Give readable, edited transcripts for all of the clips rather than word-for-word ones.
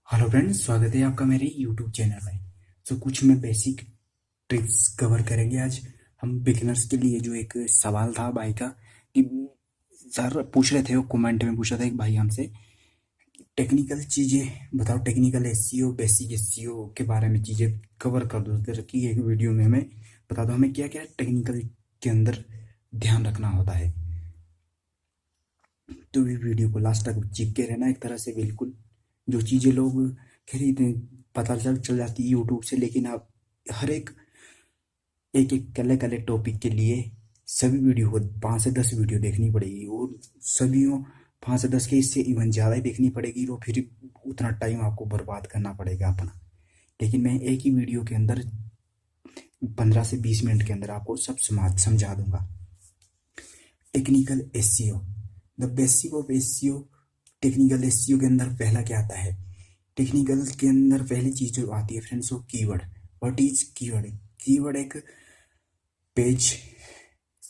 Hello friends, स्वागत है आपका मेरे यूट्यूब चैनल में। कुछ में बेसिक ट्रिक्स कवर करेंगे आज हम बिगिनर्स के लिए। जो एक सवाल था भाई का कि सर पूछ रहे थे, वो कमेंट में पूछ रहा था एक भाई हमसे, टेक्निकल चीज़ें बताओ, टेक्निकल एसईओ बेसिक एसईओ के बारे में चीज़ें कवर कर दो सर कि एक वीडियो में हमें बता दो हमें क्या क्या टेक्निकल के अंदर ध्यान रखना होता है। तो ये वीडियो को लास्ट तक चिपके रहना एक तरह से। बिल्कुल जो चीज़ें लोग खरीदे पता चल जाती है यूट्यूब से, लेकिन आप हर एक एक एक कले कले टॉपिक के लिए सभी वीडियो को 5 से 10 वीडियो देखनी पड़ेगी, और सभी 5 से 10 के इससे इवन ज़्यादा ही देखनी पड़ेगी, तो फिर उतना टाइम आपको बर्बाद करना पड़ेगा अपना। लेकिन मैं एक ही वीडियो के अंदर 15 से 20 मिनट के अंदर आपको सब समझा दूंगा। Technical SEO, the basic of SEO. Technical SEO के अंदर पहला क्या आता है? टेक्निकल के अंदर पहली चीज जो आती है फ्रेंड्स, वो keyword. What is keyword? Keyword एक पेज,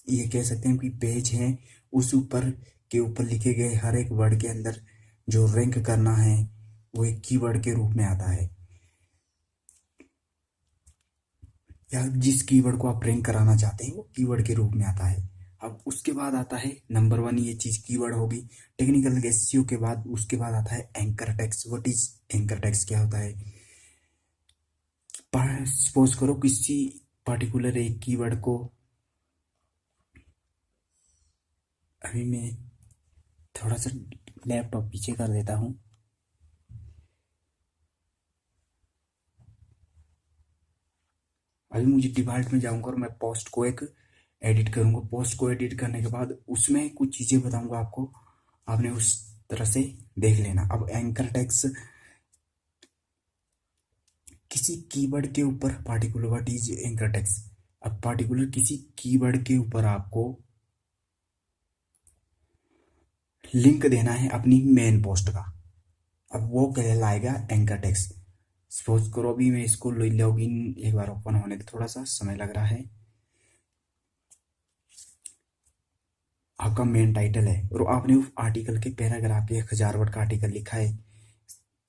ये कह सकते हैं कि पेज है, उस ऊपर के ऊपर लिखे गए हर एक वर्ड के अंदर जो रैंक करना है वो एक कीवर्ड के रूप में आता है, या जिस कीवर्ड को आप रैंक कराना चाहते हैं वो कीवर्ड के रूप में आता है। अब उसके बाद आता है नंबर 1, ये चीज कीवर्ड होगी। टेक्निकल एसईओ के बाद उसके बाद आता है anchor text. What is anchor text? क्या होता है? सपोज करो किसी पर्टिकुलर एक कीवर्ड को, अभी मैं थोड़ा सा लैपटॉप पीछे कर देता हूँ। अभी मुझे डिफॉल्ट में जाऊंगा और मैं पोस्ट को एक एडिट करूंगा। पोस्ट को एडिट करने के बाद उसमें कुछ चीजें बताऊंगा आपको, आपने उस तरह से देख लेना। अब एंकर टेक्स्ट किसी कीवर्ड के ऊपर particular, what is anchor text? अब पार्टिकुलर किसी कीवर्ड के ऊपर आपको लिंक देना है अपनी मेन पोस्ट का, अब वो कहलाएगा एंकर टेक्स्ट। सपोज करो अभी मैं इसको लॉगिन एक बार ओपन होने दे, थोड़ा सा समय लग रहा है। आपका मेन टाइटल है और आपने उस आर्टिकल के पैराग्राफ के 1000 वर्ड का आर्टिकल लिखा है,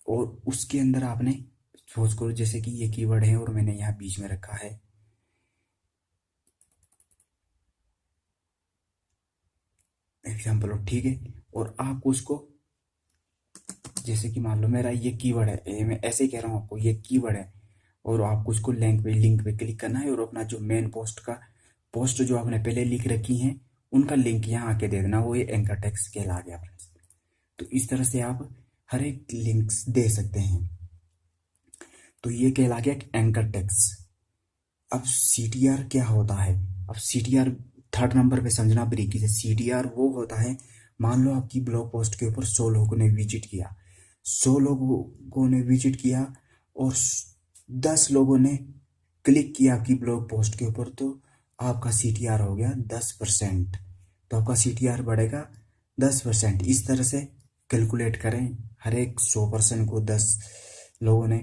और उसके अंदर आपने सपोज करो जैसे कि ये कीवर्ड है और मैंने यहाँ बीच में रखा है एग्जाम्पल, ठीक है। और आप उसको जैसे कि मान लो मेरा ये कीवर्ड है, मैं ऐसे ही कह रहा हूँ आपको, ये कीवर्ड है, और आपको उसको लिंक पे क्लिक करना है और अपना जो मेन पोस्ट का पोस्ट जो आपने पहले लिख रखी है उनका लिंक यहाँ आके दे देना, वो ये एंकर टेक्स्ट कहला गया फ्रेंड्स। तो इस तरह से आप हर एक लिंक्स दे सकते हैं, तो ये कहला गया एंकर टेक्स्ट। अब सीटीआर क्या होता है? अब सीटीआर थर्ड नंबर पे समझना बारीकी से। सीटीआर वो होता है, मान लो आपकी ब्लॉग पोस्ट के ऊपर 100 लोगों ने विजिट किया, 100 लोगों ने विजिट किया और 10 लोगों ने क्लिक किया आपकी ब्लॉग पोस्ट के ऊपर, तो आपका सीटीआर हो गया 10%। तो आपका सीटीआर बढ़ेगा 10%। इस तरह से कैलकुलेट करें, हर एक 100% को 10 लोगों ने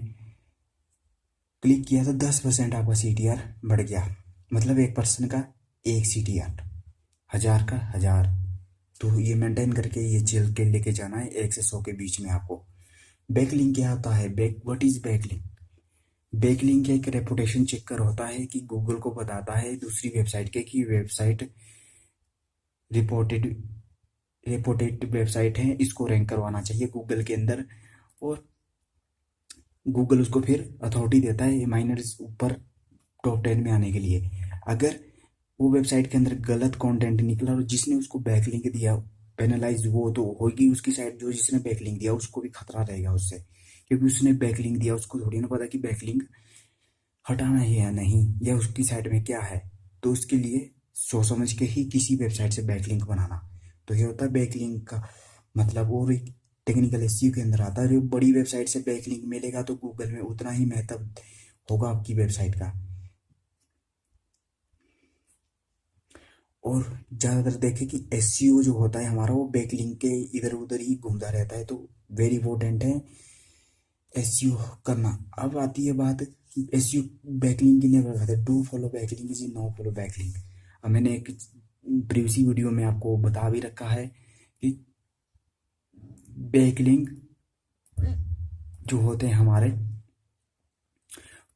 क्लिक किया तो 10% आपका सीटीआर बढ़ गया। मतलब 1% का 1 सीटीआर, 1000 का 1000। तो ये मेंटेन करके ये चल के लेके जाना है 1 से 100 के बीच में आपको। बैकलिंक क्या होता है? What is backlink? बैकलिंक एक रेपुटेशन चेकर होता है कि गूगल को बताता है दूसरी वेबसाइट के कि वेबसाइट रिपोर्टेड रिपोर्टेड वेबसाइट है, इसको रैंक करवाना चाहिए गूगल के अंदर, और गूगल उसको फिर अथॉरिटी देता है माइनर्स ऊपर टॉप 10 में आने के लिए। अगर वो वेबसाइट के अंदर गलत कंटेंट निकला और जिसने उसको बैकलिंक दिया, पेनलाइज वो तो होगी उसकी साइड, जो जिसने बैकलिंक दिया उसको भी खतरा रहेगा उससे, क्योंकि उसने बैकलिंक दिया, उसको थोड़ी ना पता कि बैकलिंक हटाना है या नहीं, या उसकी साइड में क्या है। तो उसके लिए सोच समझ के ही किसी वेबसाइट से बैकलिंक बनाना। तो ये होता है बैकलिंक का मतलब। और एक टेक्निकल एसईओ के अंदर आता है, बड़ी वेबसाइट से बैकलिंक मिलेगा तो गूगल में उतना ही महत्व होगा आपकी वेबसाइट का। और ज़्यादातर देखें कि एसईओ जो होता है हमारा, वो बैकलिंक के इधर उधर ही घूमता रहता है, तो वेरी इंपॉर्टेंट है एसईओ करना। अब आती है बात एसईओ बैकलिंक की, नहीं बताते do follow backlink is no follow backlink. अब मैंने एक प्रीवियस वीडियो में आपको बता भी रखा है कि बैकलिंक जो होते हैं हमारे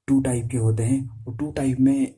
टू टाइप के होते हैं, और टू टाइप में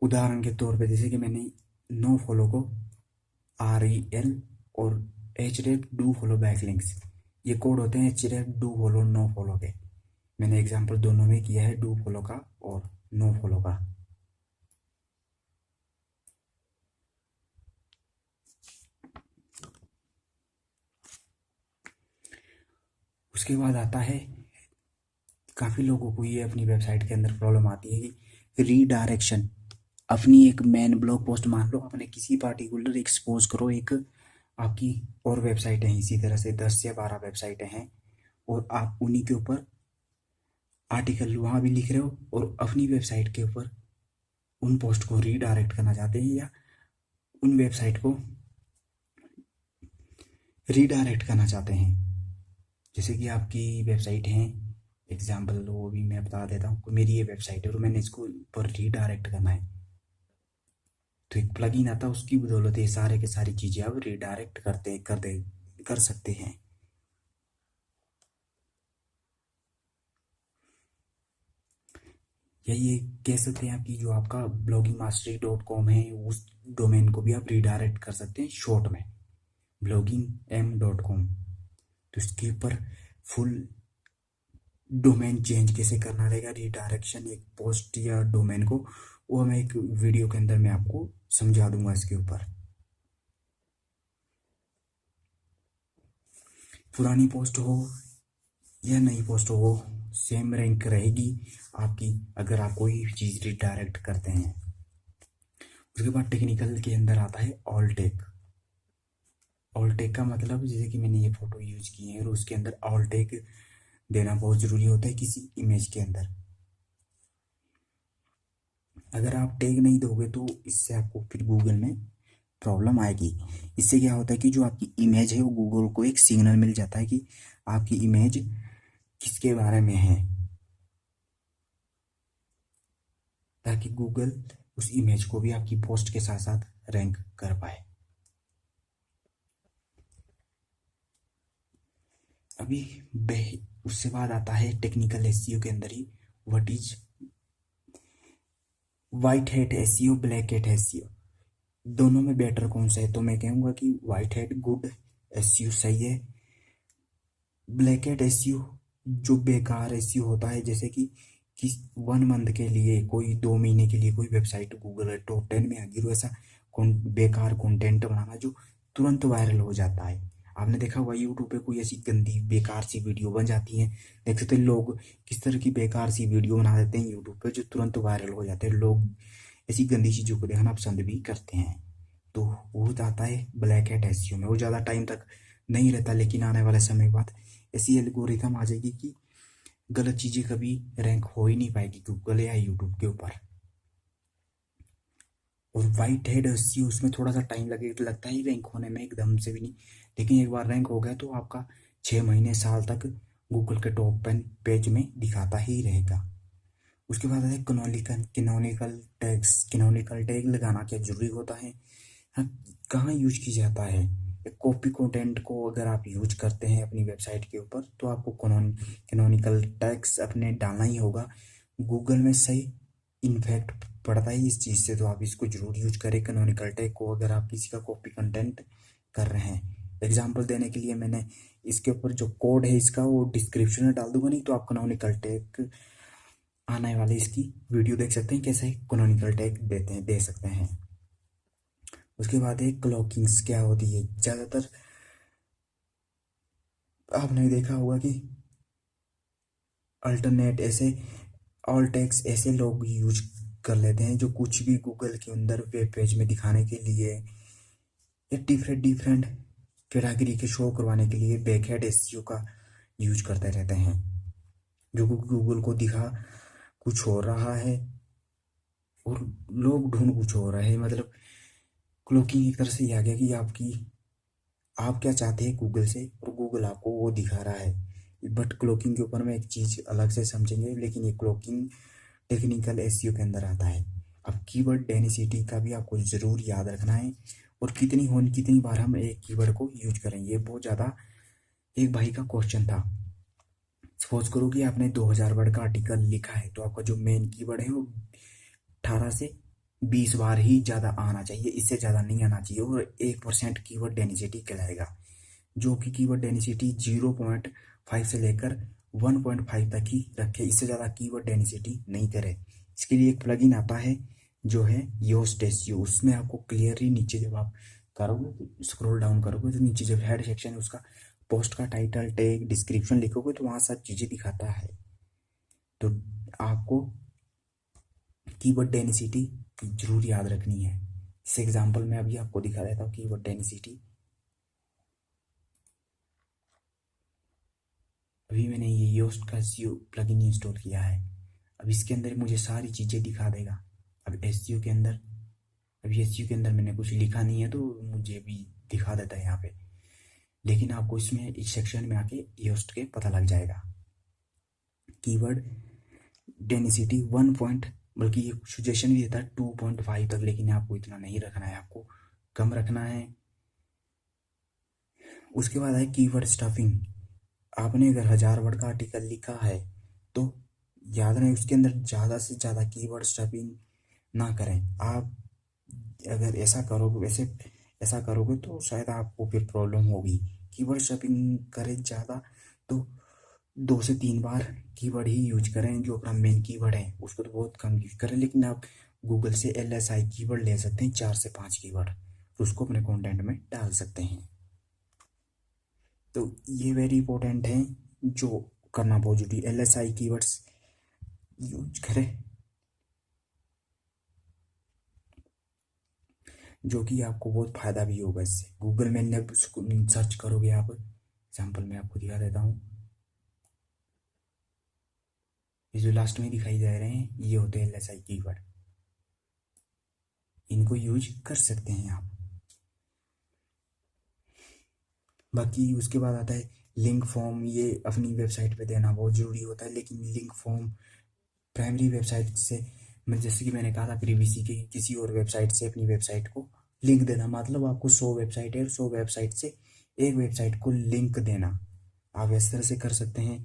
उदाहरण के तौर पे जैसे कि मैंने नो फॉलो को REL और HREF डू फॉलो बैकलिंक्स, ये कोड होते हैं HREF do follow no follow के। मैंने एग्जांपल दोनों में किया है, डू फॉलो का और नो फॉलो का। उसके बाद आता है, काफ़ी लोगों को ये अपनी वेबसाइट के अंदर प्रॉब्लम आती है कि रीडायरेक्शन। अपनी एक मेन ब्लॉग पोस्ट मान लो, अपने किसी पार्टिकुलर एक्सपोज करो, एक आपकी और वेबसाइटें हैं इसी तरह से 10 या 12 वेबसाइटें हैं, और आप उन्हीं के ऊपर आर्टिकल वहाँ भी लिख रहे हो, और अपनी वेबसाइट के ऊपर उन पोस्ट को रीडायरेक्ट करना चाहते हैं, या उन वेबसाइट को रीडायरेक्ट करना चाहते हैं। जैसे कि आपकी वेबसाइट है, एग्जाम्पल वो भी मैं बता देता हूँ। मेरी ये वेबसाइट है और मैंने इसको ऊपर रीडायरेक्ट करना है, तो एक प्लगइन आता है, उसकी बदौलत ये सारे के सारी चीज़ें आप रीडायरेक्ट कर सकते हैं। या ये कह सकते हैं आपकी जो आपका bloggingmastery.com है, उस डोमेन को भी आप रीडायरेक्ट कर सकते हैं शॉर्ट में, bloggingm.com। तो इसके ऊपर फुल डोमेन चेंज कैसे करना रहेगा, रीडायरेक्शन एक पोस्ट या डोमेन को, वो मैं एक वीडियो के अंदर मैं आपको समझा दूंगा इसके ऊपर। पुरानी पोस्ट हो या नई पोस्ट हो, सेम रैंक रहेगी आपकी, अगर आप कोई चीज़ रीडायरेक्ट करते हैं। उसके बाद टेक्निकल के अंदर आता है ऑल टेक। ऑल टेक का मतलब, जैसे कि मैंने ये फोटो यूज की है और उसके अंदर ऑल टेक देना बहुत ज़रूरी होता है किसी इमेज के अंदर। अगर आप टैग नहीं दोगे तो इससे आपको फिर गूगल में प्रॉब्लम आएगी। इससे क्या होता है कि जो आपकी इमेज है वो गूगल को एक सिग्नल मिल जाता है कि आपकी इमेज किसके बारे में है, ताकि गूगल उस इमेज को भी आपकी पोस्ट के साथ साथ रैंक कर पाए। अभी उससे बाद आता है टेक्निकल एसईओ के अंदर ही, what is white hat SEO, black hat SEO, दोनों में बेटर कौन सा है? तो मैं कहूँगा कि वाइट हैट गुड एसईओ सही है। ब्लैक हैट एसईओ जो बेकार एसईओ होता है, जैसे कि 1 मंथ के लिए, कोई 2 महीने के लिए कोई वेबसाइट गूगल टॉप 10 में आ गई, ऐसा बेकार कंटेंट बनाना जो तुरंत वायरल हो जाता है। आपने देखा होगा यूट्यूब पे कोई ऐसी गंदी बेकार सी वीडियो बन जाती है, देख सकते हैं लोग किस तरह की बेकार सी वीडियो बना देते हैं यूट्यूब पे जो तुरंत वायरल हो जाते हैं। लोग ऐसी गंदी चीज़ों को देखना पसंद भी करते हैं, तो वो आता है ब्लैक हैट एसईओ में। वो ज़्यादा टाइम तक नहीं रहता, लेकिन आने वाले समय बाद ऐसी एल्गोरिथम आ जाएगी कि गलत चीज़ें कभी रैंक हो ही नहीं पाएगी गूगल या यूट्यूब के ऊपर। और वाइट हेड एसईओ, उसमें थोड़ा सा टाइम लगता है रैंक होने में, एकदम से भी नहीं, लेकिन एक बार रैंक हो गया तो आपका 6 महीने साल तक गूगल के टॉप 10 पेज में दिखाता ही रहेगा। उसके बाद है कैनोनिकल टैग लगाना क्या जरूरी होता है? हाँ, कहाँ यूज की जाता है? कॉपी कंटेंट को अगर आप यूज करते हैं अपनी वेबसाइट के ऊपर, तो आपको कैनोनिकल टैग्स अपने डालना ही होगा। गूगल में सही इन्फेक्ट पड़ता है इस चीज़ से, तो आप इसको जरूर यूज करें कैनोनिकल टैग को, अगर आप किसी का कॉपी कंटेंट कर रहे हैं। एग्जाम्पल देने के लिए मैंने इसके ऊपर जो कोड है इसका वो डिस्क्रिप्शन में डाल दूंगा, नहीं तो आप कैनोनिकल टैग आने वाले इसकी वीडियो देख सकते हैं, कैसे कैनोनिकल टैग दे सकते हैं। उसके बाद एक क्लॉकिंग्स क्या होती है, ज़्यादातर आपने देखा होगा कि अल्टरनेट ऐसे ऑल टेक्स्ट ऐसे लोग यूज कर लेते हैं जो कुछ भी गूगल के अंदर वेब पेज में दिखाने के लिए या डिफरेंट डिफरेंट कैटेगरी के शो करवाने के लिए बैकहेड एसईओ का यूज करते रहते हैं, जो गूगल को दिखा कुछ हो रहा है और लोग ढूंढ कुछ हो रहे हैं। मतलब क्लोकिंग एक तरह से ये आ गया कि आप क्या चाहते हैं गूगल से और गूगल आपको वो दिखा रहा है। बट क्लोकिंग के ऊपर में एक चीज़ अलग से समझेंगे, लेकिन ये क्लोकिंग टेक्निकल एसईओ के अंदर आता है। अब कीवर्ड डेंसिटी का भी आपको ज़रूर याद रखना है, और कितनी बार हम एक कीवर्ड को यूज करें, ये बहुत ज़्यादा। एक भाई का क्वेश्चन था, सपोज करो कि आपने 2000 वर्ड का आर्टिकल लिखा है, तो आपका जो मेन कीवर्ड है वो 18 से 20 बार ही ज़्यादा आना चाहिए, इससे ज़्यादा नहीं आना चाहिए, और 1% कीवर्ड डेंसिटी कहलाएगा, जो कि कीवर्ड डेंसिटी 0.5 से लेकर 1.5 तक ही रखे, इससे ज़्यादा कीवर्ड डेंसिटी नहीं करे। इसके लिए एक प्लगइन आता है जो है योस्ट एसईओ, उसमें आपको क्लियरली नीचे जब आप करोगे, स्क्रॉल डाउन करोगे तो नीचे जब हेड सेक्शन है उसका पोस्ट का टाइटल, टैग, डिस्क्रिप्शन लिखोगे तो वहाँ सब चीज़ें दिखाता है। तो आपको कीवर्ड डेंसिटी जरूर याद रखनी है। इस एग्जांपल में अभी आपको दिखा देता हूँ कीवर्ड डेंसिटी। अभी मैंने ये योस्ट का एसईओ प्लगइन इंस्टॉल किया है। अब इसके अंदर मुझे सारी चीज़ें दिखा देगा। अब एसईओ के अंदर, अभी एसईओ के अंदर मैंने कुछ लिखा नहीं है तो मुझे भी दिखा देता है यहाँ पे, लेकिन आपको इसमें इस सेक्शन में आके योस्ट के पता लग जाएगा। कीवर्ड डेंसिटी 1 पॉइंट, बल्कि ये सजेशन भी देता है 2.5 तक, लेकिन आपको इतना नहीं रखना है, आपको कम रखना है। उसके बाद है कीवर्ड स्टफिंग। आपने अगर 1000 वर्ड का आर्टिकल लिखा है तो याद रहे उसके अंदर ज़्यादा से ज़्यादा कीवर्ड स्टफिंग ना करें। आप अगर ऐसा करोगे तो शायद आपको फिर प्रॉब्लम होगी। कीवर्ड स्टफिंग करें ज़्यादा तो 2 से 3 बार कीवर्ड ही यूज करें, जो अपना मेन कीवर्ड है उसको तो बहुत कम यूज करें, लेकिन आप गूगल से LSI कीवर्ड ले सकते हैं, 4 से 5 कीवर्ड, तो उसको अपने कंटेंट में डाल सकते हैं। तो ये वेरी इंपॉर्टेंट है, जो करना बहुत जरूरी। LSI कीवर्ड्स यूज करें, जो कि आपको बहुत फ़ायदा भी होगा इससे। गूगल में सर्च करोगे आप, एग्जाम्पल मैं आपको दिखा देता हूँ। ये जो लास्ट में दिखाई दे रहे हैं ये होते हैं LSI कीवर्ड, इनको यूज कर सकते हैं आप। बाकी उसके बाद आता है लिंक फॉर्म। ये अपनी वेबसाइट पे देना बहुत ज़रूरी होता है, लेकिन लिंक फॉर्म प्राइमरी वेबसाइट से, मैं जैसे कि मैंने कहा था प्रीवीसी के किसी और वेबसाइट से अपनी वेबसाइट को लिंक देना, मतलब आपको 100 वेबसाइट है, 100 वेबसाइट से एक वेबसाइट को लिंक देना। आप इस तरह से कर सकते हैं।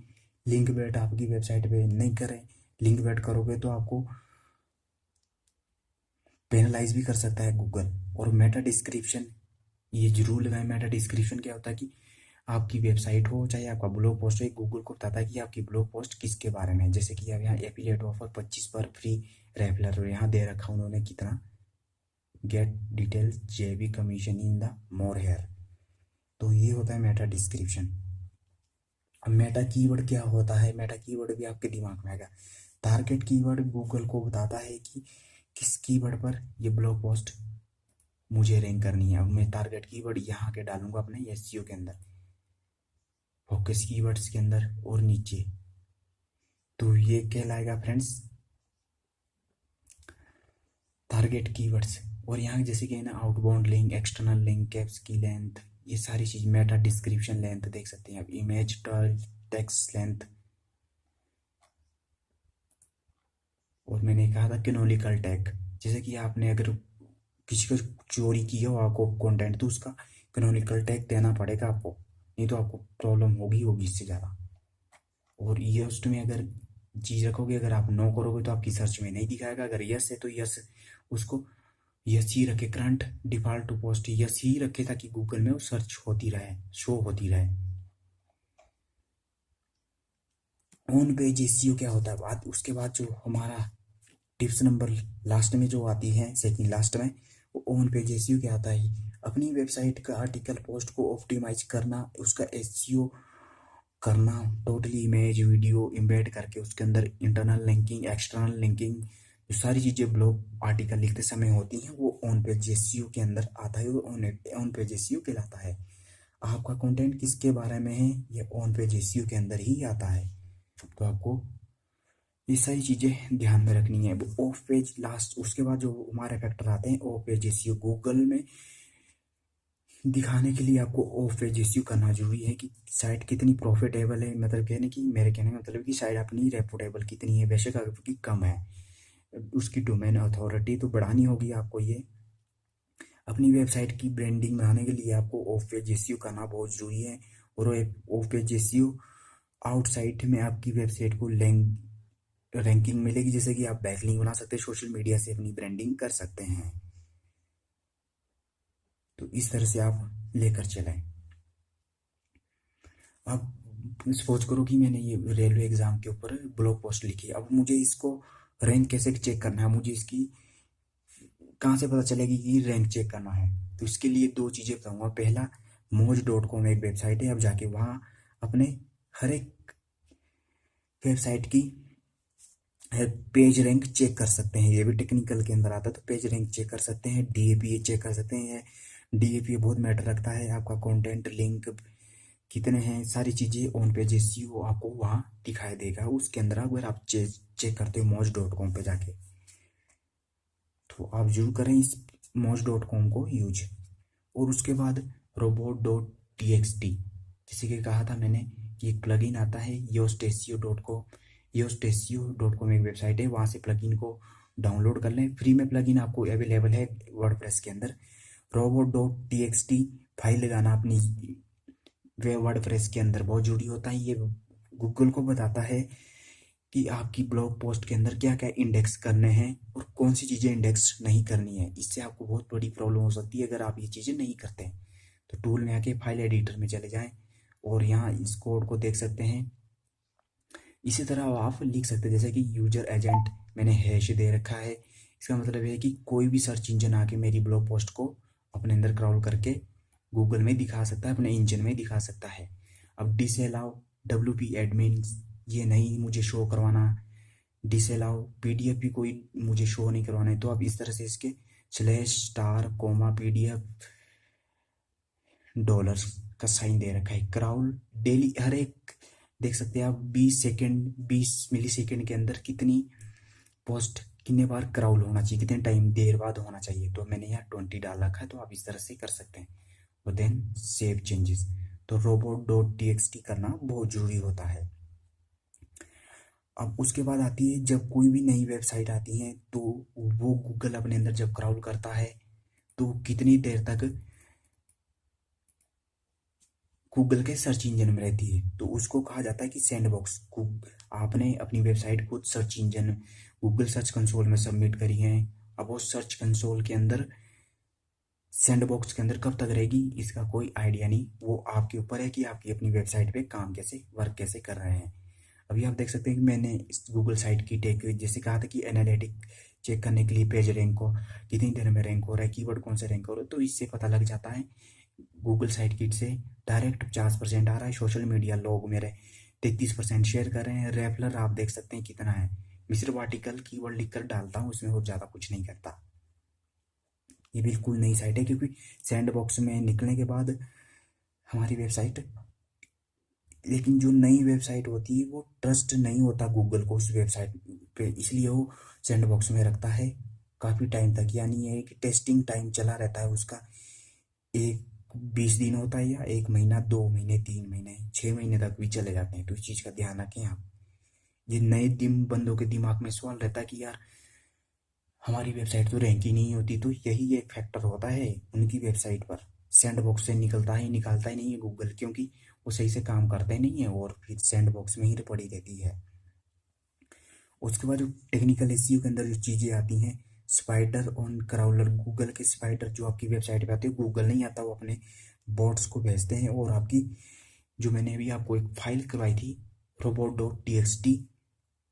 लिंक बेट आपकी वेबसाइट पे नहीं करें, लिंक बेट करोगे तो आपको पेनलाइज भी कर सकता है गूगल। और मेटा डिस्क्रिप्शन ये जरूर लगाएं। मेटा डिस्क्रिप्शन क्या होता है कि आपकी वेबसाइट हो चाहे आपका ब्लॉग पोस्ट हो, गूगल को बताता है कि आपकी ब्लॉग पोस्ट किसके बारे में है। जैसे कि अब यहाँ एफिलिएट ऑफर 25 पर फ्री रेफरल यहाँ दे रखा उन्होंने कितना, गेट डिटेल जेबी commission in the more hair. तो ये होता है मेटा डिस्क्रिप्शन। अब मेटा कीवर्ड क्या होता है, मेटा कीवर्ड भी आपके दिमाग में आएगा। टारगेट कीवर्ड गूगल को बताता है कि किस कीवर्ड पर ये ब्लॉग पोस्ट मुझे रैंक करनी है। अब मैं टारगेट कीवर्ड यहाँ के डालूंगा अपने एसईओ के अंदर, फोकस कीवर्ड्स के अंदर और नीचे। तो ये कहलाएगा फ्रेंड्स टारगेट कीवर्ड्स। और यहाँ जैसे कि ना outbound link, external link, caps की लेंथ, ये सारी चीज, मेटा डिस्क्रिप्शन लेंथ देख सकते हैं आप, इमेज टेक्स्ट लेंथ, और मैंने कहा था कैनोनिकल टैग। जैसे कि आपने अगर किसी को चोरी की हो आपको कंटेंट, तो उसका कैनोनिकल टैग देना पड़ेगा आपको, नहीं तो आपको प्रॉब्लम होगी इससे ज़्यादा। और यस में अगर चीज़ रखोगे, अगर आप नो करोगे तो आपकी सर्च में नहीं दिखाएगा। अगर यस है तो यस, उसको यस ही रखे, current default to post yes ही रखे, ताकि गूगल में वो सर्च होती रहे, शो होती रहे। ऑन पेज एसईओ क्या होता है बात, उसके बाद जो हमारा टिप्स नंबर लास्ट में जो आती है, सेकंड लास्ट में, वो ऑन पेज एसईओ क्या आता है। अपनी वेबसाइट का आर्टिकल पोस्ट को ऑप्टिमाइज करना, उसका एसईओ करना, टोटली इमेज वीडियो एम्बेड करके उसके अंदर इंटरनल लिंकिंग एक्सटर्नल लिंकिंग जो सारी चीज़ें ब्लॉग आर्टिकल लिखते समय होती हैं वो ऑन पेज एसईओ के अंदर आता है, वो ऑन पेज एसईओ कहलाता है। आपका कंटेंट किसके बारे में है ये ऑन पेज एसईओ के अंदर ही आता है। तो आपको ये सारी चीज़ें ध्यान में रखनी है। वो ऑफ पेज लास्ट उसके बाद जो हमारे फैक्टर आते हैं ऑफ पेज एसईओ गूगल में दिखाने के लिए आपको ऑफ पेज एसईओ करना जरूरी है कि साइट कितनी प्रॉफिटेबल है, मतलब कहने की मेरे कहने का मतलब कि साइट अपनी रेपुटेबल कितनी है, बेशक आपकी कम है उसकी डोमेन अथॉरिटी तो बढ़ानी होगी आपको। ये अपनी वेबसाइट की ब्रांडिंग बनाने के लिए आपको ऑफ पेज एसईओ करना बहुत जरूरी है। और ऑफ पेज एसईओ आउटसाइड में आपकी वेबसाइट को रैंकिंग मिलेगी, जैसे कि आप बैकलिंक बना सकते हैं, सोशल मीडिया से अपनी ब्रांडिंग कर सकते हैं। तो इस तरह से आप लेकर चलें। अब सपोज करो कि मैंने ये रेलवे एग्जाम के ऊपर ब्लॉग पोस्ट लिखी, अब मुझे इसको रैंक कैसे चेक करना है, मुझे इसकी कहाँ से पता चलेगी कि रैंक चेक करना है। तो इसके लिए दो चीज़ें बताऊंगा। पहला, moj.com एक वेबसाइट है, अब जाके वहाँ अपने हर एक वेबसाइट की पेज रैंक चेक कर सकते हैं। ये भी टेक्निकल के अंदर आता है, तो पेज रैंक चेक कर सकते हैं, डीएपीए चेक कर सकते हैं। डीएपीए बहुत मैटर रखता है, आपका कंटेंट लिंक कितने हैं, सारी चीज़ें ऑन पेज एसईओ आपको वहाँ दिखाई देगा उसके अंदर। अगर आप चेक करते हो moj.com पे जाके, तो आप जरूर करें इस moj.com को यूज। और उसके बाद robot.txt, जैसे कि कहा था मैंने कि एक प्लगइन आता है yoast.seo.com। yoast.seo.com एक वेबसाइट है, वहाँ से प्लगइन को डाउनलोड कर लें, फ्री में प्लगइन आपको अवेलेबल है वर्डप्रेस के अंदर। robot.txt फाइल लगाना अपनी वर्डप्रेस के अंदर बहुत जरूरी होता है। ये गूगल को बताता है कि आपकी ब्लॉग पोस्ट के अंदर क्या क्या इंडेक्स करने हैं और कौन सी चीज़ें इंडेक्स नहीं करनी है। इससे आपको बहुत बड़ी प्रॉब्लम हो सकती है अगर आप ये चीज़ें नहीं करते हैं। तो टूल में आके फाइल एडिटर में चले जाएं और यहाँ इस कोड को देख सकते हैं। इसी तरह आप लिख सकते हैं, जैसे कि यूजर एजेंट मैंने हैश दे रखा है। इसका मतलब है कि कोई भी सर्च इंजन आके मेरी ब्लॉग पोस्ट को अपने अंदर क्रॉल करके गूगल में दिखा सकता है, अपने इंजन में दिखा सकता है। अब डिसअलाउ WP एडमिन ये नहीं मुझे शो करवाना, डिसअलाउ PDF भी कोई मुझे शो नहीं करवाना है, तो आप इस तरह से इसके /*PDF डॉलर्स का साइन दे रखा है। क्राउल डेली हर एक देख सकते हैं आप 20 मिली सेकेंड के अंदर कितनी पोस्ट कितने बार क्राउल होना चाहिए, कितने टाइम देर बाद होना चाहिए। तो मैंने यहाँ 20 डाल रखा है, तो आप इस तरह से कर सकते हैं। और देन सेव चेंजेस, तो robot.txt करना बहुत जरूरी होता है। अब उसके बाद आती है जब कोई भी नई वेबसाइट आती है तो वो गूगल अपने अंदर जब क्राउल करता है तो कितनी देर तक गूगल के सर्च इंजन में रहती है, तो उसको कहा जाता है कि सैंडबॉक्स। आपने अपनी वेबसाइट खुद search engine Google search console में सबमिट करी है, अब वो सर्च कंसोल के अंदर सैंडबॉक्स के अंदर कब तक रहेगी इसका कोई आइडिया नहीं। वो आपके ऊपर है कि आपकी अपनी वेबसाइट पे काम कैसे वर्क कैसे कर रहे हैं। अभी आप देख सकते हैं कि मैंने इस गूगल साइट की टेक जैसे कहा था कि एनालिटिक चेक करने के लिए पेज रैंक को कितनी देर में रैंक हो रहा है, कीवर्ड कौन से रैंक हो रहा है, तो इससे पता लग जाता है। गूगल साइट किट से डायरेक्ट 50% आ रहा है, सोशल मीडिया लोग मेरे 33% शेयर कर रहे हैं। रेफलर आप देख सकते हैं कितना है। मैं सिर्फ आर्टिकल कीवर्ड लिखकर डालता हूँ, उसमें और ज़्यादा कुछ नहीं करता। ये बिल्कुल नई साइट है क्योंकि सैंड बॉक्स में निकलने के बाद हमारी वेबसाइट, लेकिन जो नई वेबसाइट होती है वो ट्रस्ट नहीं होता गूगल को उस वेबसाइट पे, इसलिए वो सैंड बॉक्स में रखता है काफ़ी टाइम तक। यानी ये कि टेस्टिंग टाइम चला रहता है उसका, एक 20 दिन होता है या 1 महीना 2 महीने 3 महीने 6 महीने तक भी चले जाते हैं। तो इस चीज़ का ध्यान रखें आप। ये नए बंदों के दिमाग में सवाल रहता है कि यार हमारी वेबसाइट तो रैंक ही नहीं होती, तो यही एक फैक्टर होता है उनकी वेबसाइट पर। सैंड बॉक्स से निकलता ही निकालता ही नहीं है गूगल, क्योंकि वो सही से काम करते ही नहीं है और फिर सैंड बॉक्स में ही पड़ी रहती है। उसके बाद जो टेक्निकल एसईओ के अंदर जो चीज़ें आती हैं, स्पाइडर ऑन क्राउलर, गूगल के स्पाइडर जो आपकी वेबसाइट पे आते हैं, गूगल नहीं आता, वो अपने बॉट्स को भेजते हैं और आपकी जो मैंने अभी आपको एक फाइल करवाई थी robot.txt,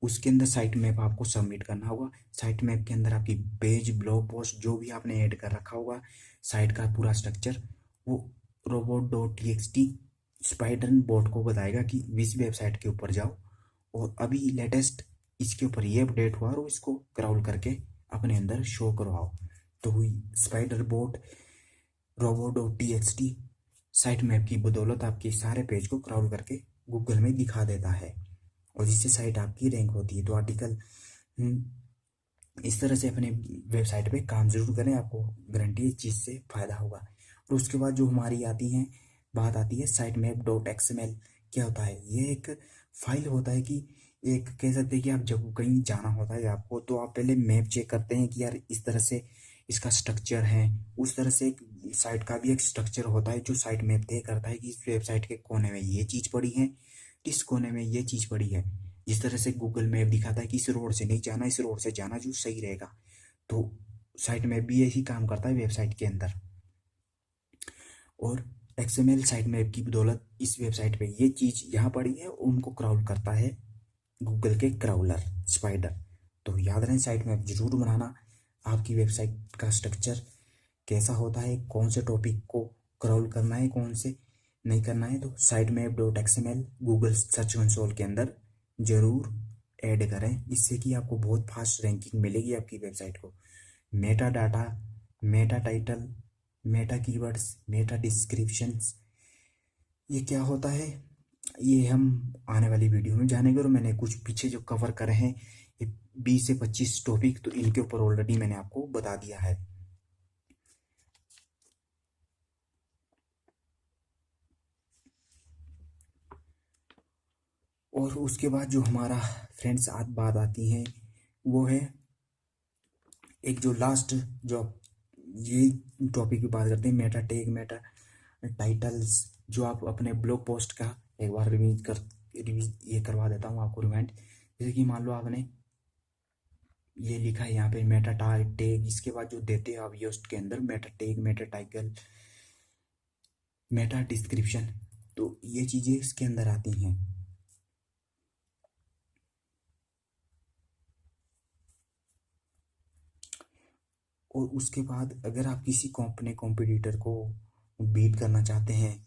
उसके अंदर साइट मैप आपको सबमिट करना होगा। साइट मैप के अंदर आपकी पेज ब्लॉग पोस्ट जो भी आपने ऐड कर रखा होगा, साइट का पूरा स्ट्रक्चर, वो robot.txt स्पाइडर बोट को बताएगा कि इस वेबसाइट के ऊपर जाओ और अभी लेटेस्ट इसके ऊपर ये अपडेट हुआ और इसको क्राउल करके अपने अंदर शो करवाओ। तो spider boat robo.txt site map की बदौलत आपके सारे पेज को क्राउल करके गूगल में दिखा देता है और जिससे साइट आपकी रैंक होती है। तो आर्टिकल इस तरह से अपने वेबसाइट पे काम जरूर करें, आपको गारंटी इस चीज़ से फ़ायदा होगा। और उसके बाद जो हमारी बात आती है साइट मैप डॉट XML। क्या होता है? ये एक फाइल होता है कि एक कह सकते हैं कि आप जब कहीं जाना होता है आपको, तो आप पहले मैप चेक करते हैं कि यार इस तरह से इसका स्ट्रक्चर है। उस तरह से साइट का भी एक स्ट्रक्चर होता है जो साइट मैप तय करता है कि इस वेबसाइट के कोने में ये चीज़ पड़ी है, इस कोने में ये चीज़ पड़ी है। जिस तरह से गूगल मैप दिखाता है कि इस रोड से नहीं जाना, इस रोड से जाना जो सही रहेगा, तो साइट मैप भी यही काम करता है वेबसाइट के अंदर। और XML साइट मैप की बदौलत इस वेबसाइट पे ये चीज़ यहाँ पड़ी है, उनको क्राउल करता है गूगल के क्राउलर स्पाइडर। तो याद रहे साइट मैप जरूर बनाना। आपकी वेबसाइट का स्ट्रक्चर कैसा होता है, कौन से टॉपिक को क्राउल करना है, कौन से नहीं करना है, तो site map dot XML Google search console के अंदर जरूर ऐड करें, जिससे कि आपको बहुत फास्ट रैंकिंग मिलेगी आपकी वेबसाइट को। Meta data, Meta title, Meta keywords, Meta descriptions, ये क्या होता है ये हम आने वाली वीडियो में जानेंगे। और मैंने कुछ पीछे जो कवर करे हैं ये 20 से 25 टॉपिक, तो इनके ऊपर ऑलरेडी मैंने आपको बता दिया है। और उसके बाद जो हमारा फ्रेंड्स आज बात आती है वो है एक जो लास्ट जो ये टॉपिक की बात करते हैं, मेटा टैग, मेटा टाइटल्स, जो आप अपने ब्लॉग पोस्ट का एक बार रिवीज ये करवा देता हूँ आपको रिमाइंड। जैसे कि मान लो आपने ये लिखा है यहाँ पे मेटा टैग, इसके बाद जो देते हैं आप योस्ट के अंदर Meta tag, Meta title, Meta description, तो ये चीज़ें इसके अंदर आती हैं। और उसके बाद अगर आप किसी अपने कॉम्पिटिटर को बीट करना चाहते हैं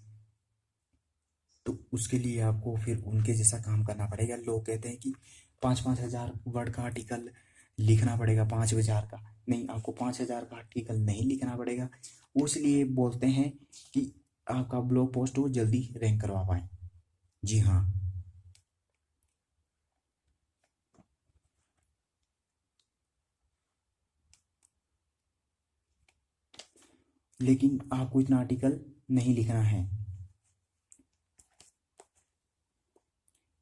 तो उसके लिए आपको फिर उनके जैसा काम करना पड़ेगा। लोग कहते हैं कि 5,000 वर्ड का आर्टिकल लिखना पड़ेगा, 5,000 का नहीं, आपको 5,000 का आर्टिकल नहीं लिखना पड़ेगा। वो इसलिए बोलते हैं कि आपका ब्लॉग पोस्ट वो जल्दी रैंक करवा पाए। जी हाँ, लेकिन आपको इतना आर्टिकल नहीं लिखना है,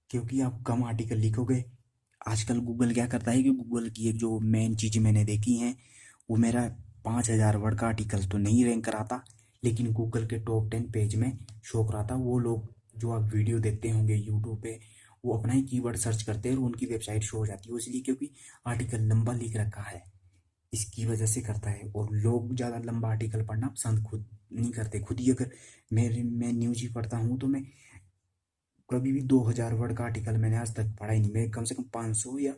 क्योंकि आप कम आर्टिकल लिखोगे। आजकल गूगल क्या करता है कि गूगल की एक जो मेन चीज़ मैंने देखी हैं वो मेरा 5,000 वर्ड का आर्टिकल तो नहीं रैंक कराता, लेकिन गूगल के टॉप 10 पेज में शो कराता। वो लोग जो आप वीडियो देखते होंगे यूट्यूब पे, वो अपना ही कीवर्ड सर्च करते हैं और उनकी वेबसाइट शो हो जाती है, इसलिए क्योंकि आर्टिकल लंबा लिख रखा है, इसकी वजह से करता है। और लोग ज़्यादा लंबा आर्टिकल पढ़ना पसंद खुद नहीं करते। खुद ही अगर मैं न्यूज़ ही पढ़ता हूँ तो मैं कभी भी 2,000 वर्ड का आर्टिकल मैंने आज तक पढ़ा ही नहीं। मैं कम से कम 500 या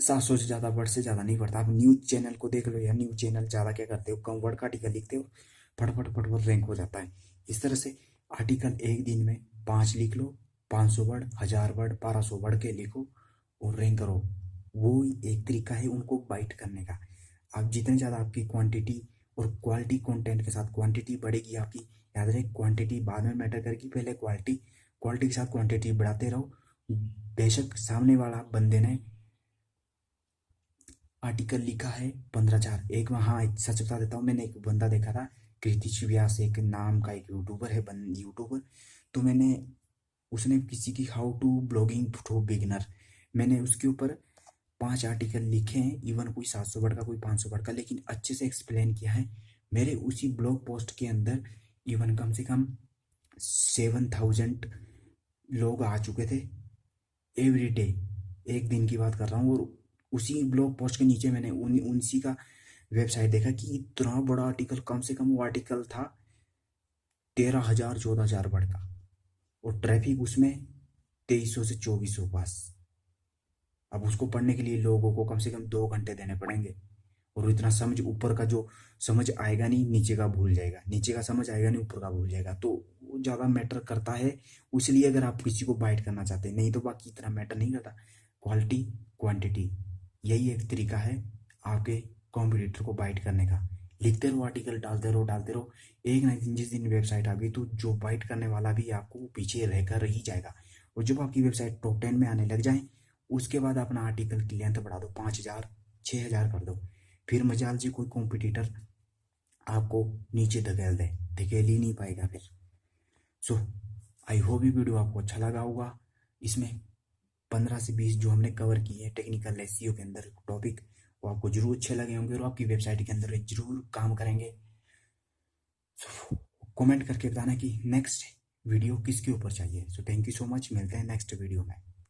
700 से ज़्यादा वर्ड से ज़्यादा नहीं पढ़ता। आप न्यूज़ चैनल को देख लो, या न्यूज़ चैनल ज़्यादा क्या करते हो, कम वर्ड का आर्टिकल लिखते हो, फटफट फटफट रैंक हो जाता है। इस तरह से आर्टिकल एक दिन में 5 लिख लो, 500 वर्ड, 1,000 वर्ड, 1,200 वर्ड के लिखो और रैंक करो। वो एक तरीका है उनको बाइट करने का। आप जितने ज़्यादा आपकी क्वांटिटी और क्वालिटी कंटेंट के साथ क्वांटिटी बढ़ेगी आपकी, याद रहे क्वांटिटी बाद में मैटर करेगी, पहले क्वालिटी, क्वालिटी के साथ क्वांटिटी बढ़ाते रहो। बेशक सामने वाला बंदे ने आर्टिकल लिखा है 15,000, एक वहाँ एक सच बता देता हूँ, मैंने एक बंदा देखा था, कृतिश व्यास एक नाम का एक यूट्यूबर है, यूट्यूबर। तो मैंने उसने किसी की how to blogging for beginner, मैंने उसके ऊपर 5 आर्टिकल लिखे हैं, इवन कोई 700 वर्ड का, कोई 500 वर्ड का, लेकिन अच्छे से एक्सप्लेन किया है। मेरे उसी ब्लॉग पोस्ट के अंदर इवन कम से कम 7,000 लोग आ चुके थे एवरी डे, एक दिन की बात कर रहा हूँ। और उसी ब्लॉग पोस्ट के नीचे मैंने उसी का वेबसाइट देखा कि इतना बड़ा आर्टिकल, कम से कम वो आर्टिकल था 13,000 14,000 वर्ड का, और ट्रैफिक उसमें 2,300 से 2,400 पास। अब उसको पढ़ने के लिए लोगों को कम से कम 2 घंटे देने पड़ेंगे, और वो इतना समझ, ऊपर का जो समझ आएगा नहीं, नीचे का भूल जाएगा, नीचे का समझ आएगा नहीं, ऊपर का भूल जाएगा, तो वो ज़्यादा मैटर करता है। इसलिए अगर आप किसी को बाइट करना चाहते हैं, नहीं तो बाकी इतना मैटर नहीं करता। क्वालिटी, क्वांटिटी, यही एक तरीका है आपके कॉम्पिटिटर को बाइट करने का। लिखते रहो आर्टिकल, डालते रहो डालते रहो, एक ना एक दिन जिस दिन वेबसाइट आ गई तो जो बाइट करने वाला भी आपको पीछे रहकर ही जाएगा। और जब आपकी वेबसाइट टॉप 10 में आने लग जाए, उसके बाद अपना आर्टिकल की लेंथ बढ़ा दो, 5,000 6,000 कर दो, फिर मजाल जी कोई कॉम्पिटिटर आपको नीचे धकेल दे, धकेल ही नहीं पाएगा फिर। सो आई होप ये वीडियो आपको अच्छा लगा होगा। इसमें 15 से 20 जो हमने कवर की है टेक्निकल एसईओ के अंदर टॉपिक, वो आपको जरूर अच्छे लगे होंगे और आपकी वेबसाइट के अंदर जरूर काम करेंगे। सो कमेंट करके बताना कि नेक्स्ट वीडियो किसके ऊपर चाहिए। So thank you so much, मिलते हैं नेक्स्ट वीडियो में।